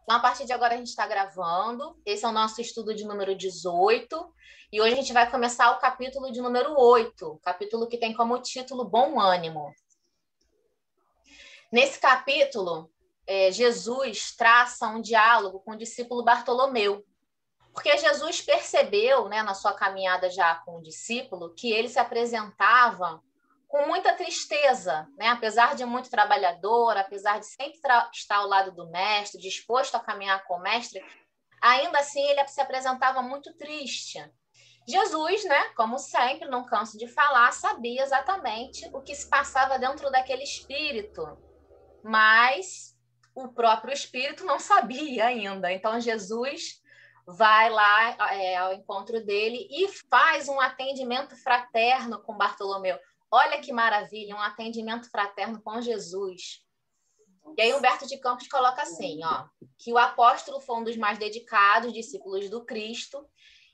Então, a partir de agora, a gente está gravando. Esse é o nosso estudo de número 18. E hoje a gente vai começar o capítulo de número 8, capítulo que tem como título Bom Ânimo. Nesse capítulo, Jesus traça um diálogo com o discípulo Bartolomeu. Porque Jesus percebeu, né, na sua caminhada já com o discípulo, que ele se apresentava com muita tristeza, né? Apesar de muito trabalhador, apesar de sempre estar ao lado do mestre, disposto a caminhar com o mestre, ainda assim ele se apresentava muito triste. Jesus, né, como sempre, não canso de falar, sabia exatamente o que se passava dentro daquele espírito, mas o próprio espírito não sabia ainda. Então Jesus vai lá ao encontro dele e faz um atendimento fraterno com Bartolomeu. Olha que maravilha, um atendimento fraterno com Jesus. E aí Humberto de Campos coloca assim, ó, que o apóstolo foi um dos mais dedicados discípulos do Cristo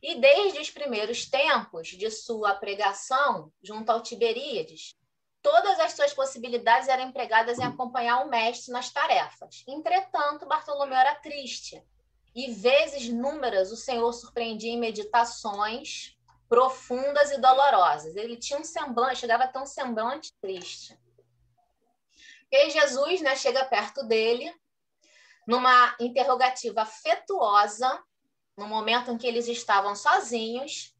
e desde os primeiros tempos de sua pregação junto ao Tiberíades, todas as suas possibilidades eram empregadas em acompanhar o mestre nas tarefas. Entretanto, Bartolomeu era triste e vezes númeras o Senhor surpreendia em meditações profundas e dolorosas. Ele tinha um semblante, chegava a ter um semblante triste. E aí Jesus, né, chega perto dele, numa interrogativa afetuosa, no momento em que eles estavam sozinhos,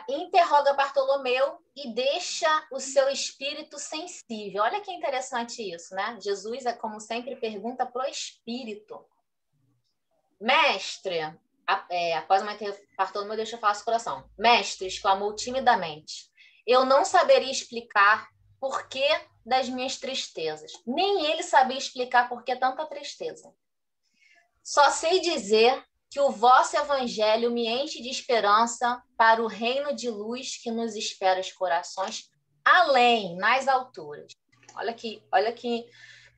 interroga Bartolomeu e deixa o seu espírito sensível. Olha que interessante isso, né? Jesus, como sempre, pergunta para o espírito. Mestre, após uma Bartolomeu deixa falar seu coração. Mestre, exclamou timidamente, eu não saberia explicar por que das minhas tristezas. Nem ele sabia explicar por que tanta tristeza. Só sei dizer que o vosso evangelho me enche de esperança para o reino de luz que nos espera os corações, além, nas alturas. Olha que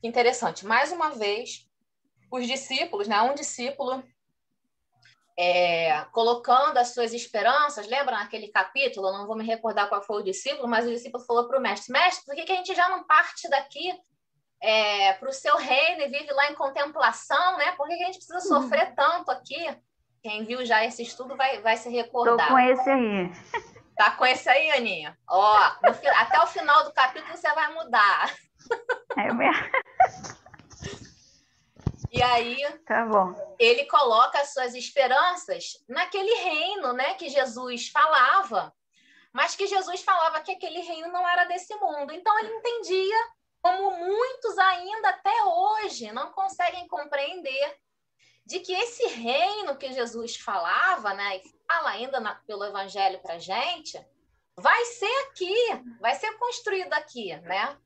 interessante. Mais uma vez, os discípulos, né? Um discípulo colocando as suas esperanças, lembra naquele capítulo, eu não vou me recordar qual foi o discípulo, mas o discípulo falou para o mestre, mestre, por que a gente já não parte daqui para o seu reino e vive lá em contemplação, né? Por que a gente precisa sofrer tanto aqui? Quem viu já esse estudo vai se recordar. Tô com esse aí. Tá com esse aí, Aninha? Ó, até o final do capítulo você vai mudar. É mesmo? E aí, tá bom. Ele coloca as suas esperanças naquele reino, né, que Jesus falava, mas que Jesus falava que aquele reino não era desse mundo. Então ele entendia, como muitos ainda até hoje não conseguem compreender, de que esse reino que Jesus falava, né, e fala ainda pelo Evangelho para a gente, vai ser aqui, vai ser construído aqui, né?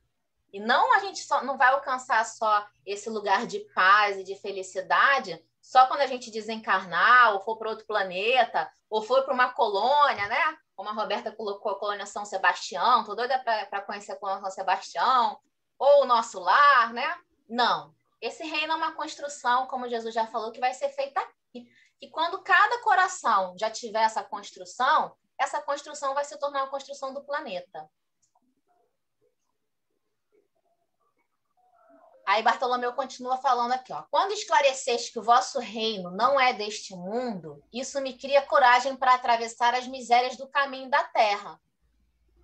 E não a gente só não vai alcançar só esse lugar de paz e de felicidade só quando a gente desencarnar, ou for para outro planeta, ou for para uma colônia, né? Como a Roberta colocou a colônia São Sebastião, tô doida para conhecer a colônia São Sebastião, ou o nosso lar, né? Não. Esse reino é uma construção, como Jesus já falou, que vai ser feita aqui. E quando cada coração já tiver essa construção vai se tornar uma construção do planeta. Aí Bartolomeu continua falando aqui, ó. Quando esclareceste que o vosso reino não é deste mundo, isso me cria coragem para atravessar as misérias do caminho da terra.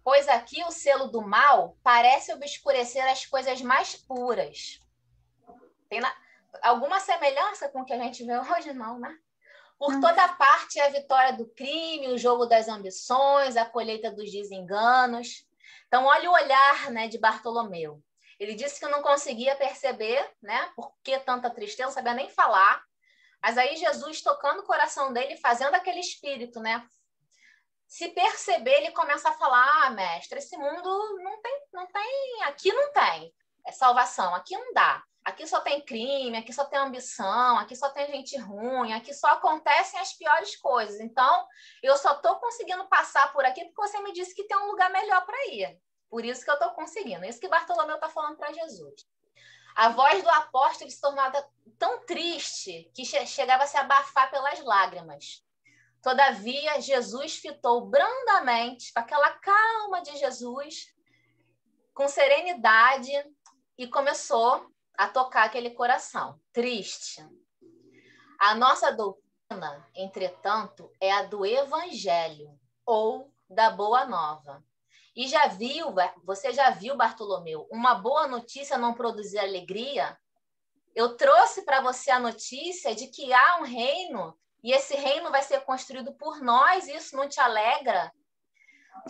Pois aqui o selo do mal parece obscurecer as coisas mais puras. Tem alguma semelhança com o que a gente vê hoje? Não, né? Por toda parte é a vitória do crime, o jogo das ambições, a colheita dos desenganos. Então, olha o olhar, né, de Bartolomeu. Ele disse que não conseguia perceber, né, por que tanta tristeza, não sabia nem falar. Mas aí Jesus tocando o coração dele, fazendo aquele espírito, né? Se perceber, ele começa a falar, mestre, esse mundo não tem, aqui não tem salvação, aqui não dá. Aqui só tem crime, aqui só tem ambição, aqui só tem gente ruim, aqui só acontecem as piores coisas. Então, eu só estou conseguindo passar por aqui porque você me disse que tem um lugar melhor para ir. Por isso que eu estou conseguindo. Isso que Bartolomeu está falando para Jesus. A voz do apóstolo se tornava tão triste que chegava a se abafar pelas lágrimas. Todavia, Jesus fitou brandamente, com aquela calma de Jesus, com serenidade, e começou a tocar aquele coração. Triste. A nossa doutrina, entretanto, é a do Evangelho ou da Boa Nova. E você já viu, Bartolomeu, uma boa notícia não produzir alegria? Eu trouxe para você a notícia de que há um reino e esse reino vai ser construído por nós, e isso não te alegra?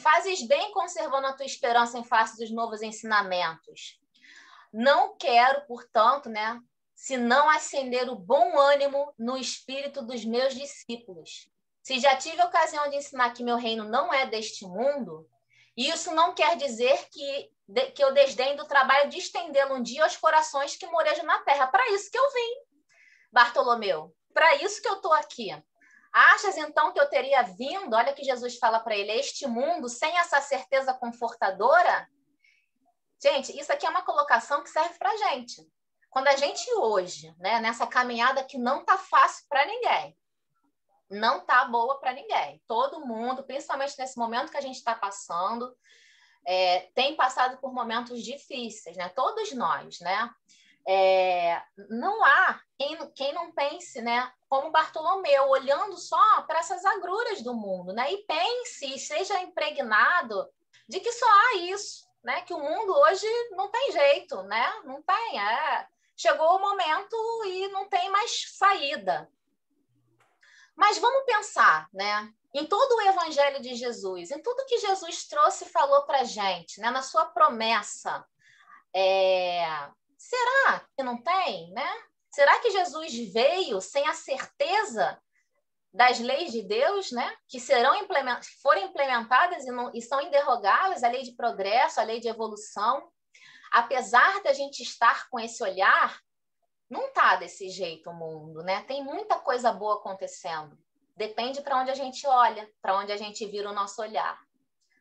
Fazes bem conservando a tua esperança em face dos novos ensinamentos. Não quero, portanto, né, se não acender o bom ânimo no espírito dos meus discípulos. Se já tive a ocasião de ensinar que meu reino não é deste mundo, isso não quer dizer que eu desdenho do trabalho de estendê-lo um dia aos corações que morejam na terra. Para isso que eu vim, Bartolomeu. Para isso que eu estou aqui. Achas, então, que eu teria vindo, olha que Jesus fala para ele, este mundo sem essa certeza confortadora? Gente, isso aqui é uma colocação que serve para a gente. Quando a gente hoje, né, nessa caminhada que não está fácil para ninguém, não está boa para ninguém. Todo mundo, principalmente nesse momento que a gente está passando, tem passado por momentos difíceis, né? Todos nós, né? Não há quem não pense, né, como Bartolomeu, olhando só para essas agruras do mundo, né? E pense e seja impregnado de que só há isso, né? Que o mundo hoje não tem jeito, né? Não tem. Chegou o momento e não tem mais saída. Mas vamos pensar, né, em todo o Evangelho de Jesus, em tudo que Jesus trouxe e falou para a gente, né, na sua promessa. Será que não tem, né? Será que Jesus veio sem a certeza das leis de Deus, né, que foram implementadas e são inderrogáveis, a lei de progresso, a lei de evolução? Apesar da gente estar com esse olhar, não está desse jeito o mundo, né? Tem muita coisa boa acontecendo. Depende para onde a gente olha, para onde a gente vira o nosso olhar.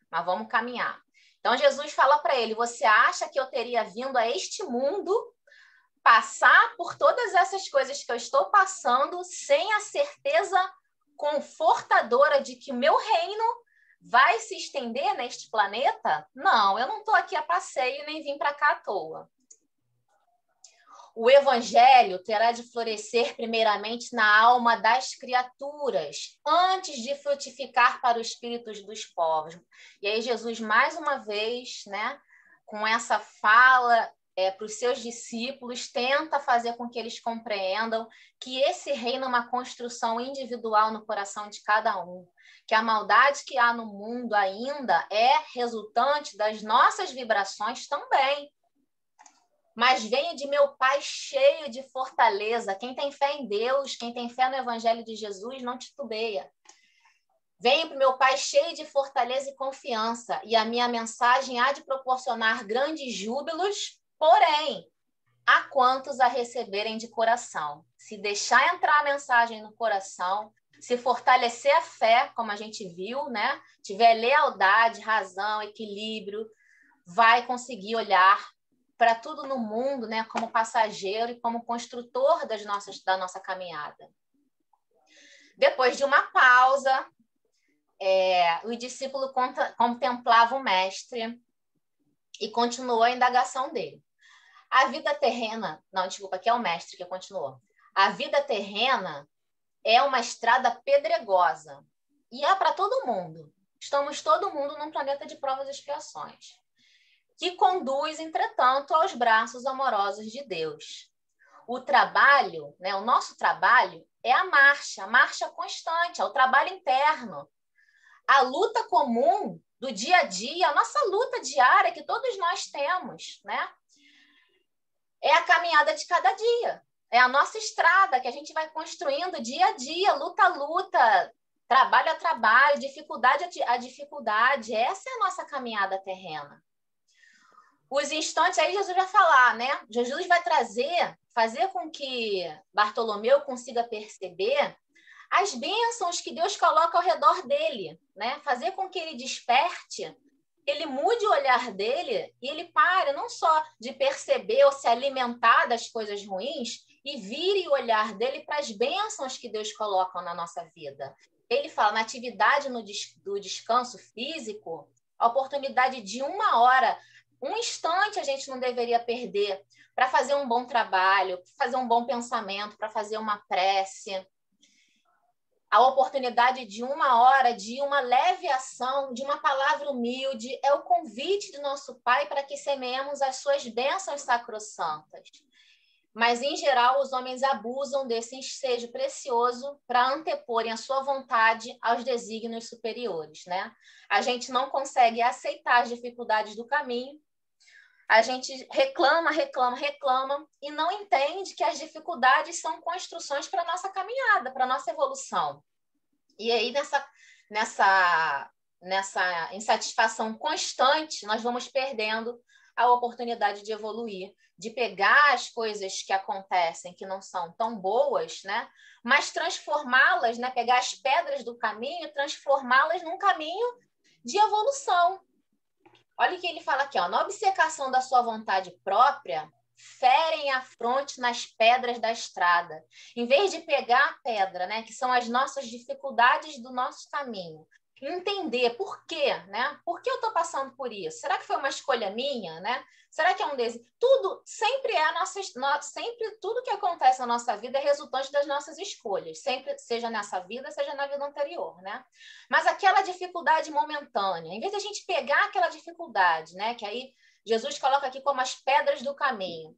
Mas vamos caminhar. Então, Jesus fala para ele, você acha que eu teria vindo a este mundo passar por todas essas coisas que eu estou passando sem a certeza confortadora de que o meu reino vai se estender neste planeta? Não, eu não estou aqui a passeio nem vim para cá à toa. O evangelho terá de florescer primeiramente na alma das criaturas, antes de frutificar para os espíritos dos povos. E aí Jesus, mais uma vez, né, com essa fala para os seus discípulos, tenta fazer com que eles compreendam que esse reino é uma construção individual no coração de cada um, que a maldade que há no mundo ainda é resultante das nossas vibrações também. Mas venho de meu Pai cheio de fortaleza. Quem tem fé em Deus, quem tem fé no Evangelho de Jesus, não titubeia. Venho para o meu Pai cheio de fortaleza e confiança, e a minha mensagem há de proporcionar grandes júbilos, porém, a quantos a receberem de coração. Se deixar entrar a mensagem no coração, se fortalecer a fé, como a gente viu, né? Tiver lealdade, razão, equilíbrio, vai conseguir olhar para tudo no mundo, né, como passageiro e como construtor da nossa caminhada. Depois de uma pausa, o discípulo contemplava o mestre e continuou a indagação dele. A vida terrena... Não, desculpa, aqui é o mestre que continuou. A vida terrena é uma estrada pedregosa e é para todo mundo. Estamos todo mundo num planeta de provas e expiações, que conduz, entretanto, aos braços amorosos de Deus. O trabalho, né, o nosso trabalho é a marcha constante, é o trabalho interno. A luta comum do dia a dia, a nossa luta diária que todos nós temos, né? É a caminhada de cada dia. É a nossa estrada que a gente vai construindo dia a dia, luta a luta, trabalho a trabalho, dificuldade a dificuldade. Essa é a nossa caminhada terrena. Os instantes, aí Jesus vai falar, né? Jesus vai fazer com que Bartolomeu consiga perceber as bênçãos que Deus coloca ao redor dele, né? Fazer com que ele desperte, ele mude o olhar dele e ele pare não só de perceber ou se alimentar das coisas ruins e vire o olhar dele para as bênçãos que Deus coloca na nossa vida. Ele fala, na atividade do descanso físico, a oportunidade de 1 hora. Um instante a gente não deveria perder para fazer um bom trabalho, para fazer um bom pensamento, para fazer uma prece. A oportunidade de 1 hora, de uma leve ação, de uma palavra humilde, é o convite do nosso Pai para que semeemos as suas bênçãos sacrossantas. Mas, em geral, os homens abusam desse ensejo precioso para anteporem a sua vontade aos desígnios superiores, né? A gente não consegue aceitar as dificuldades do caminho, a gente reclama e não entende que as dificuldades são construções para a nossa caminhada, para a nossa evolução. E aí, nessa insatisfação constante, nós vamos perdendo a oportunidade de evoluir, de pegar as coisas que acontecem, que não são tão boas, né? Mas transformá-las, né? Pegar as pedras do caminho e transformá-las num caminho de evolução. Olha o que ele fala aqui, ó. Na obcecação da sua vontade própria, ferem a fronte nas pedras da estrada. Em vez de pegar a pedra, né, que são as nossas dificuldades do nosso caminho, entender por quê, né? Por que eu estou passando por isso? Será que foi uma escolha minha, né? Será que é um desejo? Tudo sempre sempre tudo que acontece na nossa vida é resultante das nossas escolhas, sempre, seja nessa vida, seja na vida anterior, né? Mas aquela dificuldade momentânea, em vez de a gente pegar aquela dificuldade, né? Que aí Jesus coloca aqui como as pedras do caminho,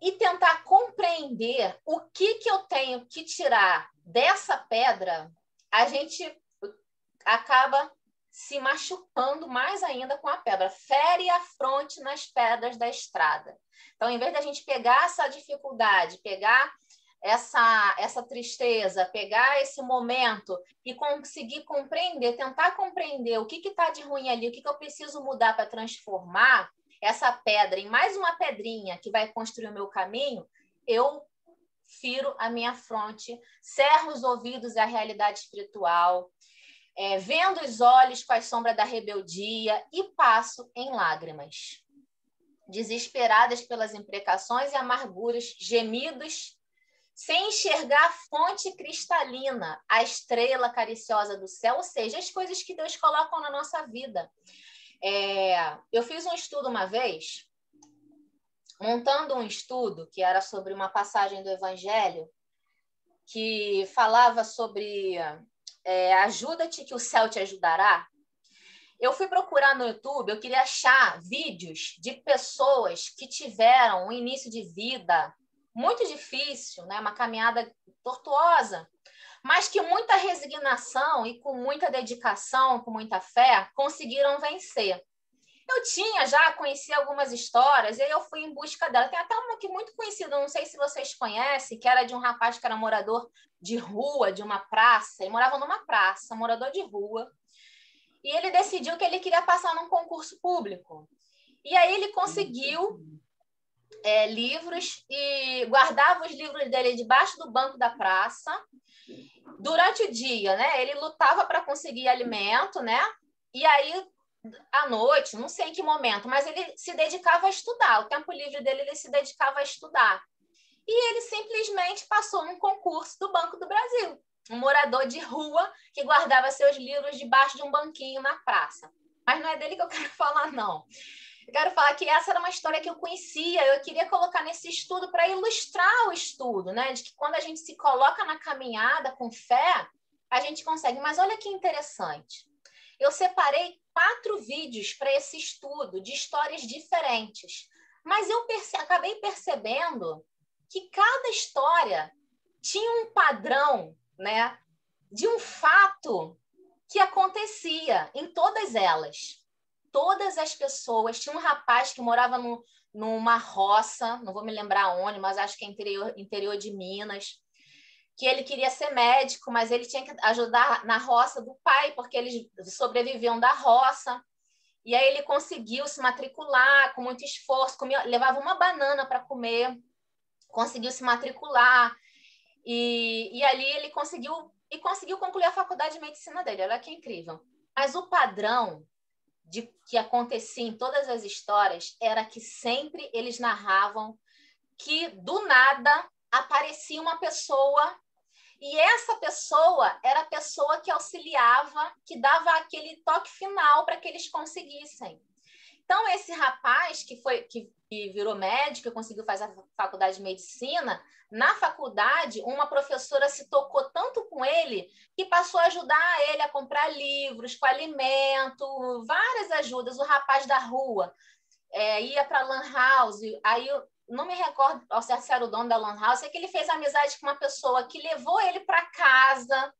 e tentar compreender o que eu tenho que tirar dessa pedra, a gente acaba se machucando mais ainda com a pedra. Fere a fronte nas pedras da estrada. Então, em vez da gente pegar essa dificuldade, pegar essa tristeza, pegar esse momento e conseguir compreender, tentar compreender o que está de ruim ali, o que eu preciso mudar para transformar essa pedra em mais uma pedrinha que vai construir o meu caminho, eu firo a minha fronte, cerro os ouvidos à realidade espiritual, vendo os olhos com a sombra da rebeldia e passo em lágrimas. Desesperadas pelas imprecações e amarguras, gemidos, sem enxergar a fonte cristalina, a estrela cariciosa do céu, ou seja, as coisas que Deus coloca na nossa vida. Eu fiz um estudo uma vez, montando um estudo que era sobre uma passagem do Evangelho, que falava sobre ajuda-te que o céu te ajudará. Eu fui procurar no YouTube, eu queria achar vídeos de pessoas que tiveram um início de vida muito difícil, né? Uma caminhada tortuosa, mas que muita resignação e com muita dedicação, com muita fé, conseguiram vencer. Eu já conhecia algumas histórias, e aí eu fui em busca dela. Tem até uma que é muito conhecida, não sei se vocês conhecem, que era de um rapaz que era morador de rua, de uma praça. Ele morava numa praça, morador de rua. E ele decidiu que ele queria passar num concurso público. E aí ele conseguiu livros e guardava os livros dele debaixo do banco da praça. Durante o dia, né, ele lutava para conseguir alimento, né? E aí à noite, não sei em que momento, mas ele se dedicava a estudar. O tempo livre dele, ele se dedicava a estudar. E ele simplesmente passou num concurso do Banco do Brasil. Um morador de rua que guardava seus livros debaixo de um banquinho na praça. Mas não é dele que eu quero falar, não. Eu quero falar que essa era uma história que eu conhecia, eu queria colocar nesse estudo para ilustrar o estudo, né? De que quando a gente se coloca na caminhada com fé, a gente consegue. Mas olha que interessante. Eu separei 4 vídeos para esse estudo de histórias diferentes. Mas eu acabei percebendo que cada história tinha um padrão, né, de um fato que acontecia em todas elas. Todas as pessoas. Tinha um rapaz que morava numa roça, não vou me lembrar onde, mas acho que é interior de Minas, que ele queria ser médico, mas ele tinha que ajudar na roça do pai, porque eles sobreviviam da roça. E aí ele conseguiu se matricular com muito esforço, levava uma banana para comer, conseguiu se matricular, e ali ele conseguiu concluir a faculdade de medicina dele. Olha que incrível. Mas o padrão que acontecia em todas as histórias era que sempre eles narravam que, do nada, aparecia uma pessoa, e essa pessoa era a pessoa que auxiliava, que dava aquele toque final para que eles conseguissem. Então, esse rapaz que virou médico, conseguiu fazer a faculdade de medicina, na faculdade, uma professora se tocou tanto com ele que passou a ajudar ele a comprar livros, com alimento, várias ajudas. O rapaz da rua ia para a Lan House, aí eu não me recordo ao certo se era o dono da Lan House, é que ele fez amizade com uma pessoa que levou ele para casa,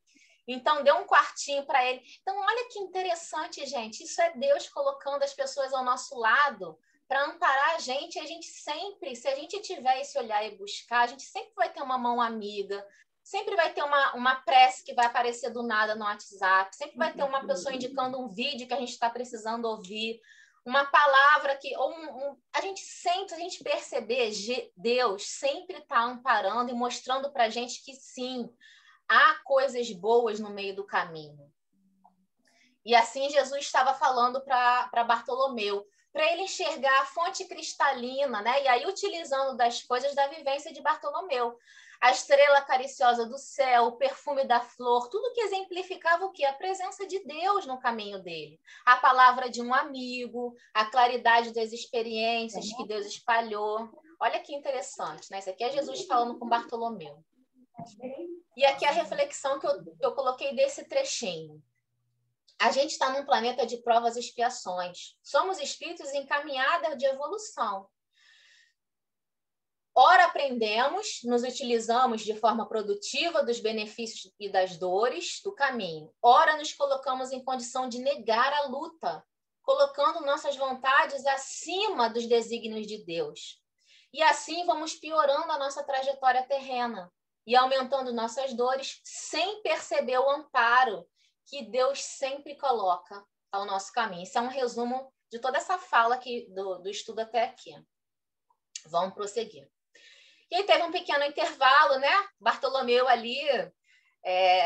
então deu um quartinho para ele. Então, olha que interessante, gente, isso é Deus colocando as pessoas ao nosso lado para amparar a gente sempre, se a gente tiver esse olhar e buscar, a gente sempre vai ter uma mão amiga, sempre vai ter uma prece que vai aparecer do nada no WhatsApp, sempre vai ter uma pessoa indicando um vídeo que a gente está precisando ouvir, uma palavra que... a gente perceber, Deus sempre está amparando e mostrando para a gente que sim, há coisas boas no meio do caminho. E assim Jesus estava falando para Bartolomeu, para ele enxergar a fonte cristalina, né? E aí utilizando das coisas da vivência de Bartolomeu. A estrela cariciosa do céu, o perfume da flor, tudo que exemplificava o quê? A presença de Deus no caminho dele. A palavra de um amigo, a claridade das experiências que Deus espalhou. Olha que interessante, né? Isso aqui é Jesus falando com Bartolomeu. E aqui a reflexão que eu coloquei desse trechinho. A gente está num planeta de provas e expiações. Somos espíritos em caminhada de evolução. Ora aprendemos, nos utilizamos de forma produtiva dos benefícios e das dores do caminho. Ora nos colocamos em condição de negar a luta, colocando nossas vontades acima dos desígnios de Deus. E assim vamos piorando a nossa trajetória terrena e aumentando nossas dores sem perceber o amparo que Deus sempre coloca ao nosso caminho. Isso é um resumo de toda essa fala aqui do estudo até aqui. Vamos prosseguir. E aí teve um pequeno intervalo, né? Bartolomeu ali,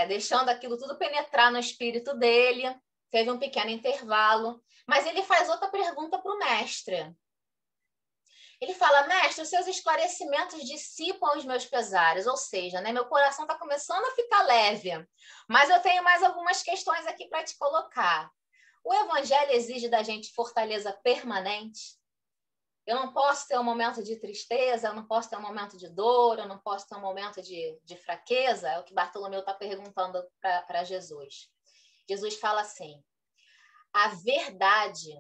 deixando aquilo tudo penetrar no espírito dele. Teve um pequeno intervalo. Mas ele faz outra pergunta para o mestre. Ele fala, mestre, os seus esclarecimentos dissipam os meus pesares, ou seja, né, meu coração está começando a ficar leve, mas eu tenho mais algumas questões aqui para te colocar. O evangelho exige da gente fortaleza permanente? Eu não posso ter um momento de tristeza, eu não posso ter um momento de dor, eu não posso ter um momento de fraqueza? É o que Bartolomeu está perguntando para Jesus. Jesus fala assim, a verdade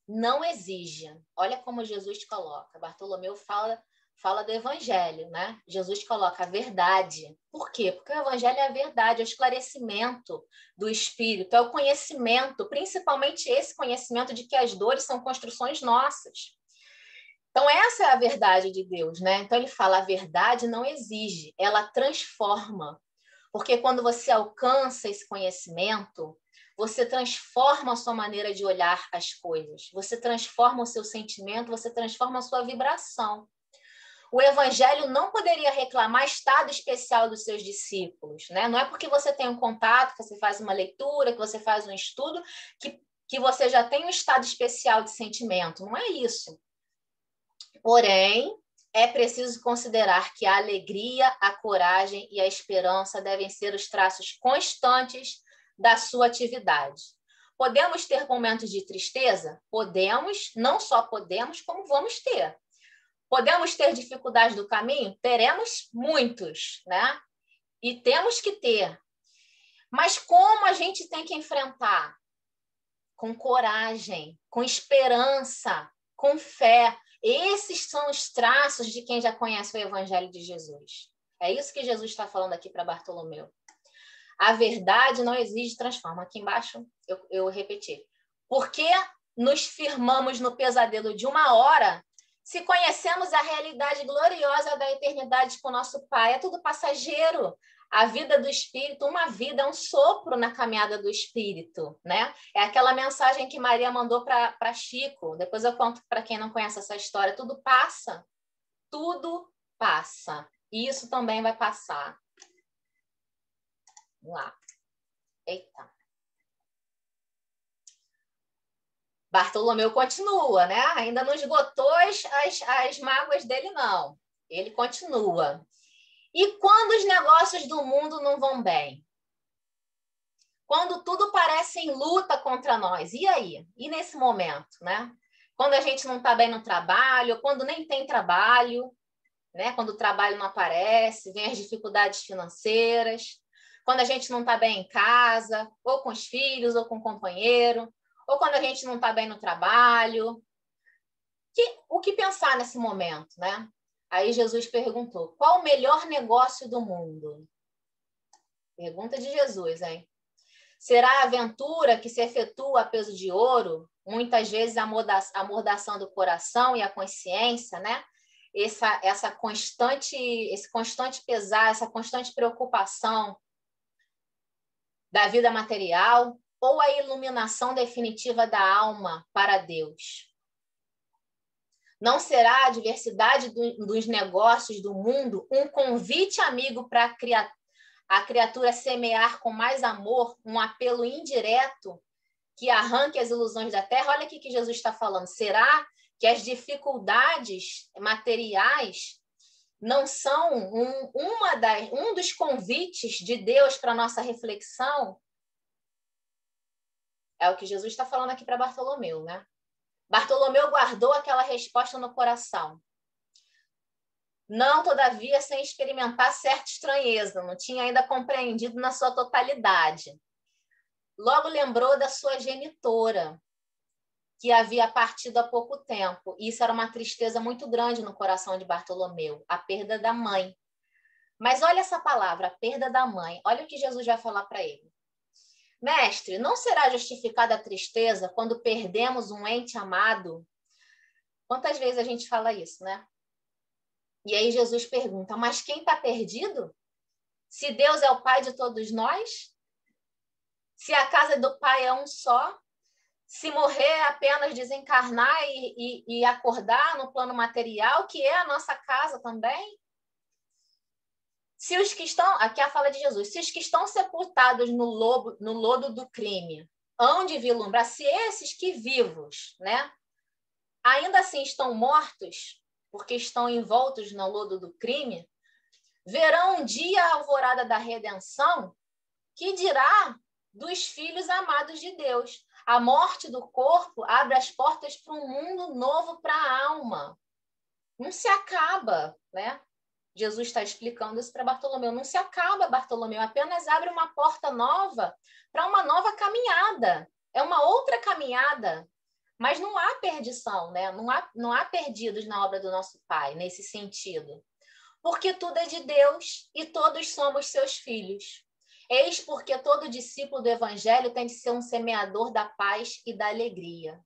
não exige. Olha como Jesus coloca. Bartolomeu fala do evangelho, né? Jesus coloca a verdade. Por quê? Porque o evangelho é a verdade, é o esclarecimento do espírito, é o conhecimento, principalmente esse conhecimento de que as dores são construções nossas. Então, essa é a verdade de Deus, né? Então, ele fala, a verdade não exige, ela transforma. Porque quando você alcança esse conhecimento, você transforma a sua maneira de olhar as coisas, você transforma o seu sentimento, você transforma a sua vibração. O evangelho não poderia reclamar estado especial dos seus discípulos, né? Não é porque você tem um contato, que você faz uma leitura, que você faz um estudo, que você já tem um estado especial de sentimento. Não é isso. Porém, é preciso considerar que a alegria, a coragem e a esperança devem ser os traços constantes da sua atividade. Podemos ter momentos de tristeza? Podemos, não só podemos, como vamos ter. Podemos ter dificuldades do caminho? Teremos muitos, né? E temos que ter. Mas como a gente tem que enfrentar? Com coragem, com esperança, com fé. Esses são os traços de quem já conhece o Evangelho de Jesus. É isso que Jesus está falando aqui para Bartolomeu. A verdade não exige transforma. Aqui embaixo eu repeti. Por que nos firmamos no pesadelo de uma hora se conhecemos a realidade gloriosa da eternidade com nosso Pai? É tudo passageiro. A vida do Espírito, uma vida, é um sopro na caminhada do Espírito, né? É aquela mensagem que Maria mandou para Chico. Depois eu conto para quem não conhece essa história. Tudo passa. Tudo passa. E isso também vai passar. Vamos lá. Eita. Bartolomeu continua, né? Ainda não esgotou as mágoas dele, não. Ele continua. E quando os negócios do mundo não vão bem? quando tudo parece em luta contra nós. E aí? E nesse momento, né? Quando a gente não está bem no trabalho, quando nem tem trabalho, né? Quando o trabalho não aparece, vem as dificuldades financeiras, quando a gente não está bem em casa, ou com os filhos, ou com o companheiro, ou quando a gente não está bem no trabalho. O que pensar nesse momento, né? Aí Jesus perguntou, qual o melhor negócio do mundo? Pergunta de Jesus, hein? Será a aventura que se efetua a peso de ouro, muitas vezes amordaçando o coração e a consciência, né? Esse constante pesar, essa constante preocupação da vida material, ou a iluminação definitiva da alma para Deus? Não será a diversidade dos negócios do mundo um convite amigo para a criatura semear com mais amor um apelo indireto que arranque as ilusões da terra? Olha aqui que Jesus está falando. Será que as dificuldades materiais não são um dos convites de Deus para a nossa reflexão? É o que Jesus está falando aqui para Bartolomeu, né? Bartolomeu guardou aquela resposta no coração. Não, todavia, sem experimentar certa estranheza, não tinha ainda compreendido na sua totalidade. Logo lembrou da sua genitora, que havia partido há pouco tempo. Isso era uma tristeza muito grande no coração de Bartolomeu, a perda da mãe. Mas olha essa palavra, a perda da mãe. Olha o que Jesus vai falar para ele. Mestre, não será justificada a tristeza quando perdemos um ente amado? Quantas vezes a gente fala isso, né? E aí Jesus pergunta, mas quem está perdido? Se Deus é o Pai de todos nós? Se a casa do Pai é um só? Se morrer é apenas desencarnar e acordar no plano material, que é a nossa casa também? Se os que estão, aqui é a fala de Jesus, se os que estão sepultados no lodo do crime hão de vislumbrar, se esses que vivos, né, ainda assim estão mortos, porque estão envoltos no lodo do crime, verão um dia a alvorada da redenção, que dirá dos filhos amados de Deus. A morte do corpo abre as portas para um mundo novo para a alma. Não se acaba, né? Jesus está explicando isso para Bartolomeu. Não se acaba, Bartolomeu, apenas abre uma porta nova para uma nova caminhada. É uma outra caminhada, mas não há perdição, né? Não há perdidos na obra do nosso Pai, nesse sentido. Porque tudo é de Deus e todos somos seus filhos. Eis porque todo discípulo do Evangelho tem de ser um semeador da paz e da alegria.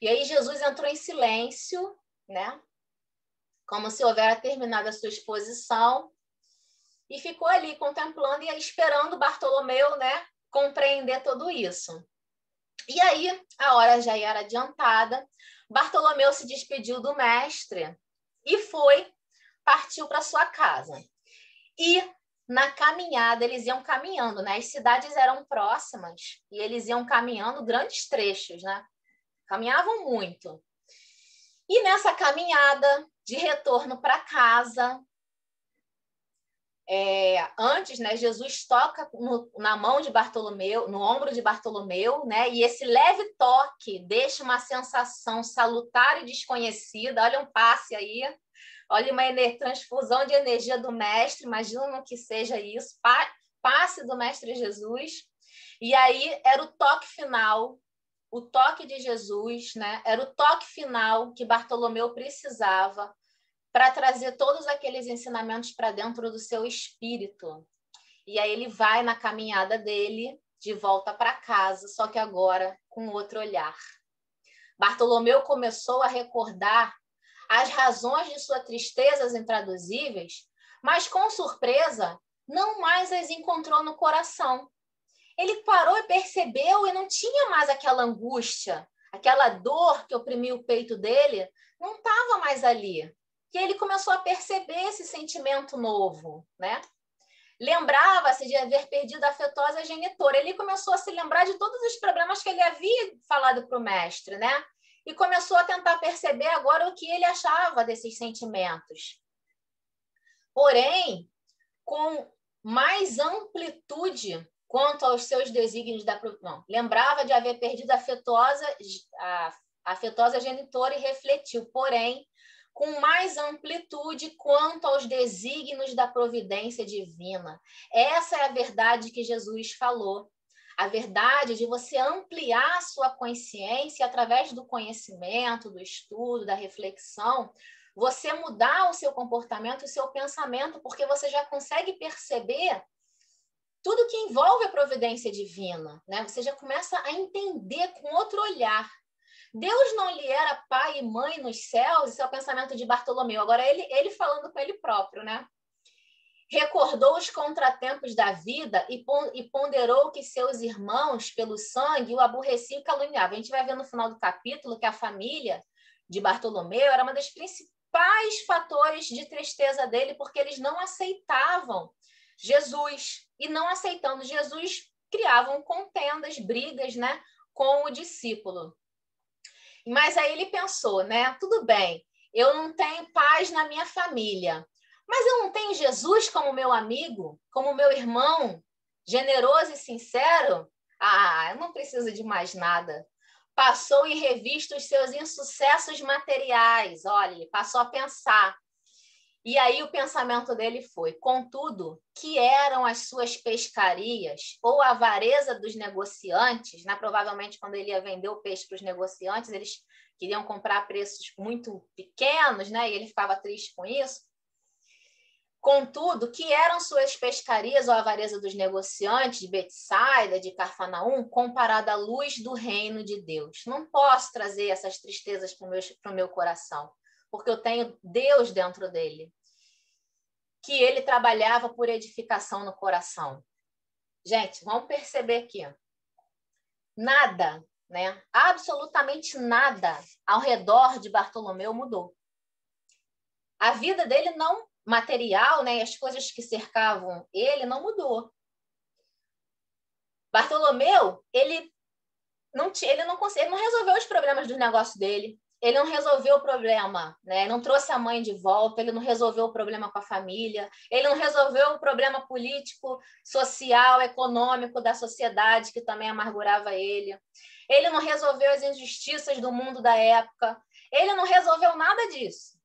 E aí Jesus entrou em silêncio, né? Como se houvera terminado a sua exposição, e ficou ali contemplando e esperando Bartolomeu, né, compreender tudo isso. E aí, a hora já era adiantada, Bartolomeu se despediu do mestre e partiu para sua casa. E na caminhada, eles iam caminhando, né? As cidades eram próximas e eles iam caminhando grandes trechos, né? Caminhavam muito. E nessa caminhada de retorno para casa, antes, né, Jesus toca na mão de Bartolomeu, no ombro de Bartolomeu, né, e esse leve toque deixa uma sensação salutar e desconhecida. Olha um passe aí, olha uma transfusão de energia do mestre, imagina que seja isso, passe do mestre Jesus. E aí era o toque final, o toque de Jesus, né? Era o toque final que Bartolomeu precisava para trazer todos aqueles ensinamentos para dentro do seu espírito. E aí ele vai na caminhada dele de volta para casa, só que agora com outro olhar. Bartolomeu começou a recordar as razões de suas tristezas intraduzíveis, mas com surpresa não mais as encontrou no coração. Ele parou e percebeu e não tinha mais aquela angústia, aquela dor que oprimia o peito dele, não estava mais ali. E ele começou a perceber esse sentimento novo, né? Lembrava-se de haver perdido a afetuosa genitora. Ele começou a se lembrar de todos os problemas que ele havia falado para o mestre, né? E começou a tentar perceber agora o que ele achava desses sentimentos. Porém, com mais amplitude quanto aos seus desígnios da não, lembrava de haver perdido a afetuosa genitora e refletiu, porém, com mais amplitude quanto aos desígnios da providência divina. Essa é a verdade que Jesus falou. A verdade de você ampliar a sua consciência através do conhecimento, do estudo, da reflexão, você mudar o seu comportamento, o seu pensamento, porque você já consegue perceber tudo que envolve a providência divina, né? Você já começa a entender com outro olhar. Deus não lhe era pai e mãe nos céus, esse é o pensamento de Bartolomeu. Agora, ele falando com ele próprio, né? Recordou os contratempos da vida e ponderou que seus irmãos, pelo sangue, o aborreciam e caluniavam. A gente vai ver no final do capítulo que a família de Bartolomeu era uma das principais fatores de tristeza dele, porque eles não aceitavam Jesus. E não aceitando Jesus, criavam contendas, brigas, né, com o discípulo. Mas aí ele pensou, né? Tudo bem, eu não tenho paz na minha família, mas eu não tenho Jesus como meu amigo, como meu irmão, generoso e sincero? Ah, eu não preciso de mais nada. Passou em revista os seus insucessos materiais. Olha, ele passou a pensar. E aí o pensamento dele foi, contudo, que eram as suas pescarias ou a avareza dos negociantes, né? Provavelmente quando ele ia vender o peixe para os negociantes, eles queriam comprar a preços muito pequenos, né? E ele ficava triste com isso. Contudo, que eram suas pescarias ou a avareza dos negociantes de Betsaida, de Carfanaum, comparada à luz do reino de Deus. Não posso trazer essas tristezas para o meu coração, porque eu tenho Deus dentro dele, que ele trabalhava por edificação no coração. Gente, vamos perceber aqui. Nada, né? Absolutamente nada ao redor de Bartolomeu mudou. A vida dele não material, né? As coisas que cercavam ele não mudou. Bartolomeu, ele não resolveu os problemas do negócio dele. Ele não resolveu o problema, né? Não trouxe a mãe de volta, ele não resolveu o problema com a família, ele não resolveu o problema político, social, econômico da sociedade que também amargurava ele. Ele não resolveu as injustiças do mundo da época. Ele não resolveu nada disso.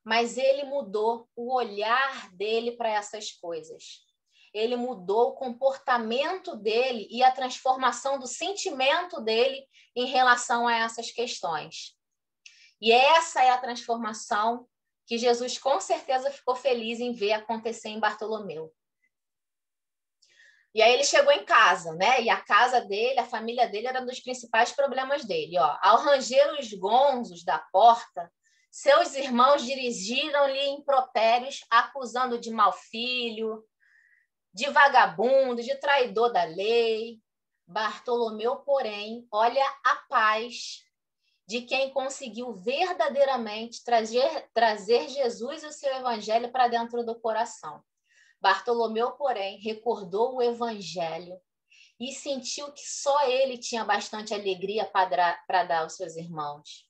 Mas ele mudou o olhar dele para essas coisas. Ele mudou o comportamento dele e a transformação do sentimento dele em relação a essas questões. E essa é a transformação que Jesus com certeza ficou feliz em ver acontecer em Bartolomeu. E aí ele chegou em casa, né? E a casa dele, a família dele era um dos principais problemas dele. Ó, ao ranger os gonzos da porta, seus irmãos dirigiram-lhe impropérios, acusando de mau filho, de vagabundo, de traidor da lei. Bartolomeu, porém, olha a paz de quem conseguiu verdadeiramente trazer Jesus e o seu evangelho para dentro do coração. Bartolomeu, porém, recordou o evangelho e sentiu que só ele tinha bastante alegria para dar aos seus irmãos.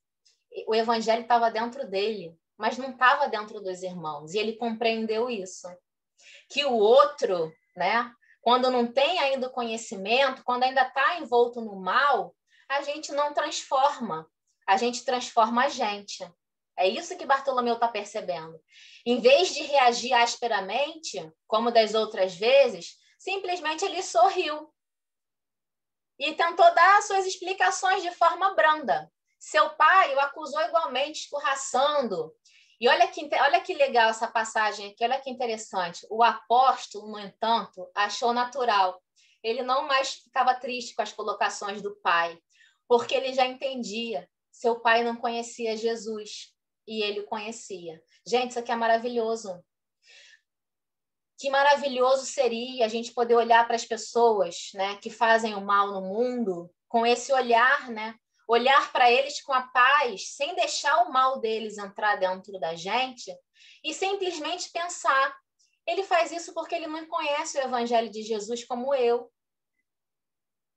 O evangelho estava dentro dele, mas não estava dentro dos irmãos. E ele compreendeu isso. Que o outro, né, quando não tem ainda o conhecimento, quando ainda está envolto no mal, a gente não transforma. A gente transforma a gente. É isso que Bartolomeu está percebendo. Em vez de reagir asperamente, como das outras vezes, simplesmente ele sorriu. E tentou dar suas explicações de forma branda. Seu pai o acusou igualmente, escorraçando. E olha que legal essa passagem aqui, olha que interessante. O apóstolo, no entanto, achou natural. Ele não mais ficava triste com as colocações do pai, porque ele já entendia. Seu pai não conhecia Jesus e ele o conhecia. Gente, isso aqui é maravilhoso. Que maravilhoso seria a gente poder olhar para as pessoas, né, que fazem o mal no mundo com esse olhar, né? Olhar para eles com a paz, sem deixar o mal deles entrar dentro da gente e simplesmente pensar, ele faz isso porque ele não conhece o evangelho de Jesus como eu.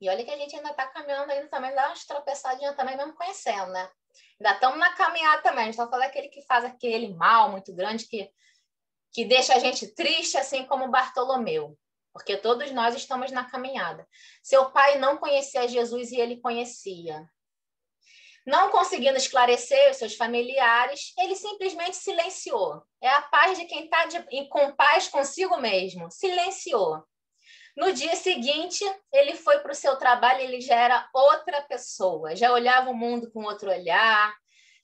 E olha que a gente ainda está caminhando, ainda também dá umas tropeçadinhas também, mesmo conhecendo, né? Ainda estamos na caminhada também, a gente está falando daquele que faz aquele mal muito grande que deixa a gente triste, assim como Bartolomeu. porque todos nós estamos na caminhada. Seu pai não conhecia Jesus e ele conhecia. Não conseguindo esclarecer os seus familiares, ele simplesmente silenciou. É a paz de quem está com paz consigo mesmo. Silenciou. No dia seguinte, ele foi para o seu trabalho, ele já era outra pessoa, já olhava o mundo com outro olhar,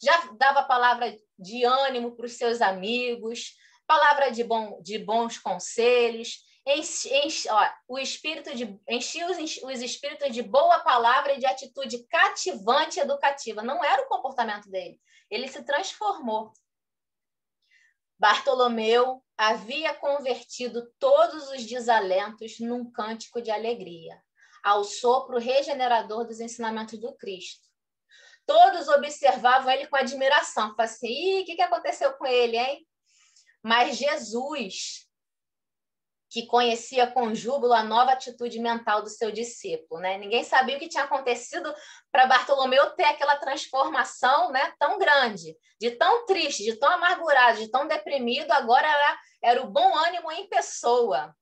já dava palavra de ânimo para os seus amigos, palavra de bons conselhos, enchia os espíritos de boa palavra e de atitude cativante e educativa. Não era o comportamento dele, ele se transformou. Bartolomeu havia convertido todos os desalentos num cântico de alegria, ao sopro regenerador dos ensinamentos do Cristo. Todos observavam ele com admiração. Falavam assim, o que aconteceu com ele, hein? Mas Jesus, que conhecia com júbilo a nova atitude mental do seu discípulo, né? Ninguém sabia o que tinha acontecido para Bartolomeu ter aquela transformação, né, tão grande, de tão triste, de tão amargurado, de tão deprimido, agora era o bom ânimo em pessoa.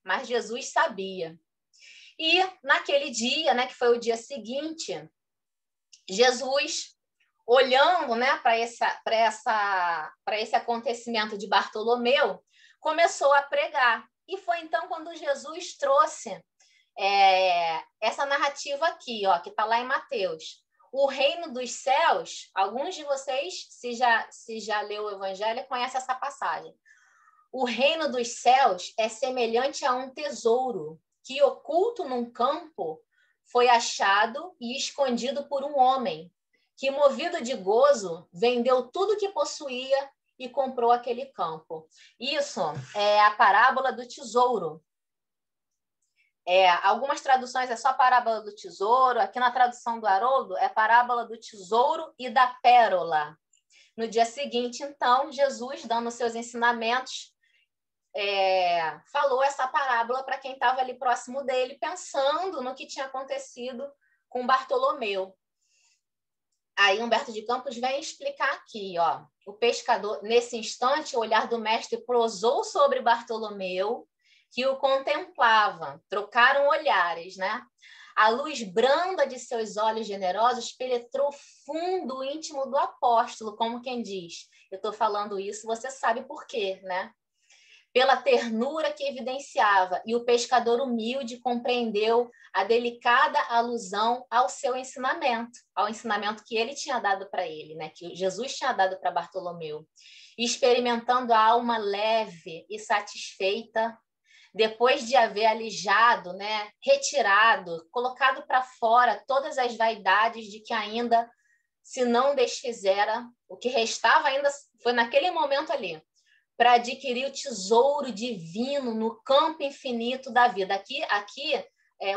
Mas Jesus sabia. E naquele dia, né, que foi o dia seguinte, Jesus, olhando, né, para esse acontecimento de Bartolomeu, começou a pregar. E foi então quando Jesus trouxe essa narrativa aqui, ó, que está lá em Mateus. O reino dos céus, alguns de vocês, se já leu o Evangelho, conhecem essa passagem. O reino dos céus é semelhante a um tesouro que, oculto num campo, foi achado e escondido por um homem, que, movido de gozo, vendeu tudo que possuía e comprou aquele campo. Isso é a parábola do tesouro. Algumas traduções é só parábola do tesouro. Aqui na tradução do Haroldo é parábola do tesouro e da pérola. No dia seguinte, então, Jesus, dando seus ensinamentos, falou essa parábola para quem estava ali próximo dele, pensando no que tinha acontecido com Bartolomeu. Aí Humberto de Campos vem explicar aqui, ó, o pescador, nesse instante, o olhar do mestre pousou sobre Bartolomeu, que o contemplava. Trocaram olhares, né? A luz branda de seus olhos generosos penetrou fundo íntimo do apóstolo, como quem diz, eu estou falando isso, você sabe por quê, né? Pela ternura que evidenciava, e o pescador humilde compreendeu a delicada alusão ao seu ensinamento, ao ensinamento que ele tinha dado para ele, né? Que Jesus tinha dado para Bartolomeu. Experimentando a alma leve e satisfeita, depois de haver alijado, né? Retirado, colocado para fora todas as vaidades de que ainda se não desfizera, o que restava ainda foi naquele momento ali, para adquirir o tesouro divino no campo infinito da vida. Aqui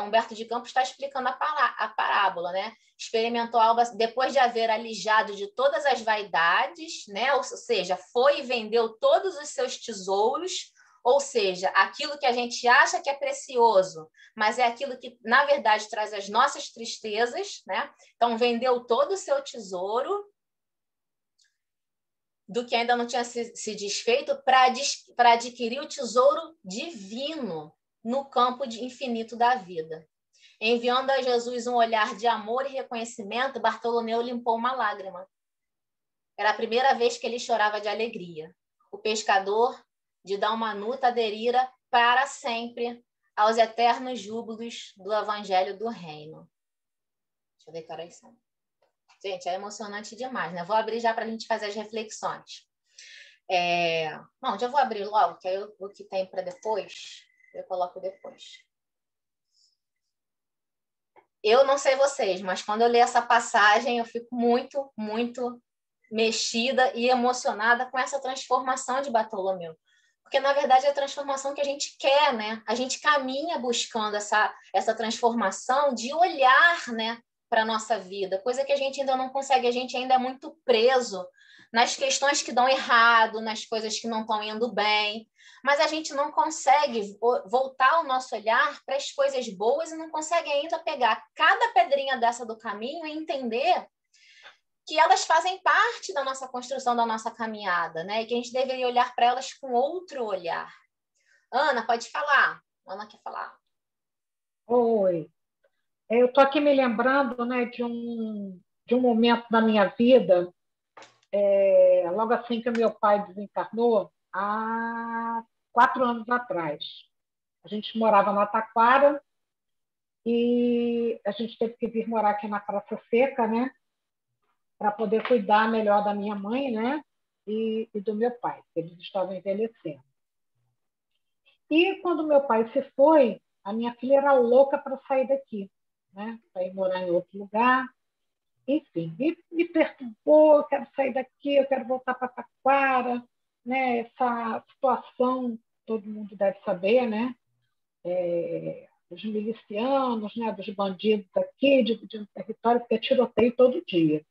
Humberto de Campos está explicando a parábola, né? Experimentou algo depois de haver alijado de todas as vaidades, né? Ou seja, foi e vendeu todos os seus tesouros, ou seja, aquilo que a gente acha que é precioso, mas é aquilo que, na verdade, traz as nossas tristezas, né? Então, vendeu todo o seu tesouro, do que ainda não tinha se desfeito, para adquirir o tesouro divino no campo infinito da vida. Enviando a Jesus um olhar de amor e reconhecimento, Bartolomeu limpou uma lágrima. Era a primeira vez que ele chorava de alegria. O pescador de Dalmanuta aderira para sempre aos eternos júbilos do Evangelho do Reino. Deixa eu ver que horas são. Gente, é emocionante demais, né? Vou abrir já para a gente fazer as reflexões. Não, já vou abrir logo, que aí o que tem para depois, eu coloco depois. Eu não sei vocês, mas quando eu leio essa passagem, eu fico muito, muito mexida e emocionada com essa transformação de Bartolomeu. Porque, na verdade, é a transformação que a gente quer, né? A gente caminha buscando essa transformação de olhar, né, para a nossa vida, coisa que a gente ainda não consegue, a gente ainda é muito preso nas questões que dão errado, nas coisas que não estão indo bem, mas a gente não consegue voltar o nosso olhar para as coisas boas e não consegue ainda pegar cada pedrinha dessa do caminho e entender que elas fazem parte da nossa construção, da nossa caminhada, né? E que a gente deveria olhar para elas com outro olhar. Ana, pode falar. Ana quer falar? Oi. Eu estou aqui me lembrando, né, de um momento da minha vida, logo assim que o meu pai desencarnou, há 4 anos atrás. A gente morava na Taquara e a gente teve que vir morar aqui na Praça Seca, né, para poder cuidar melhor da minha mãe, né, e do meu pai, que eles estavam envelhecendo. E quando meu pai se foi, a minha filha era louca para sair daqui, né, para ir morar em outro lugar. Enfim, me perturbou, eu quero sair daqui, eu quero voltar para Taquara, né? Essa situação, todo mundo deve saber, né? Dos milicianos, né? Dos bandidos aqui, dividindo território, porque é tiroteio todo dia.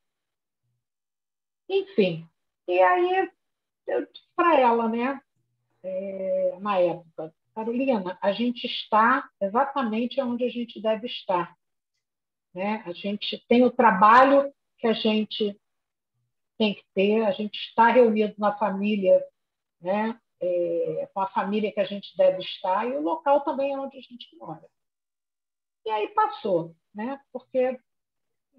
Enfim, e aí eu disse para ela, né? Na época, Carolina, a gente está exatamente onde a gente deve estar, né? A gente tem o trabalho que a gente tem que ter, a gente está reunido na família, né? Com a família que a gente deve estar, e o local também é onde a gente mora. E aí passou, né? Porque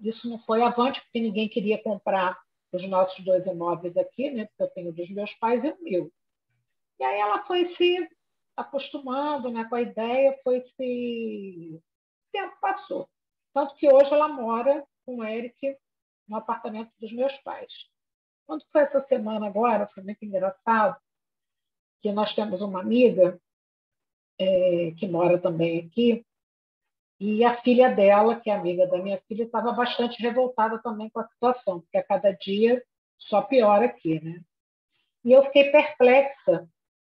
isso não foi avante, porque ninguém queria comprar os nossos 2 imóveis aqui, né? Porque eu tenho dos meus pais e o meu. E aí ela foi se acostumando, né, com a ideia, foi se... O tempo passou. Tanto que hoje ela mora com o Eric no apartamento dos meus pais. Quando foi essa semana agora, foi muito engraçado, que nós temos uma amiga que mora também aqui, e a filha dela, que é amiga da minha filha, estava bastante revoltada também com a situação, porque a cada dia só piora aqui, né? E eu fiquei perplexa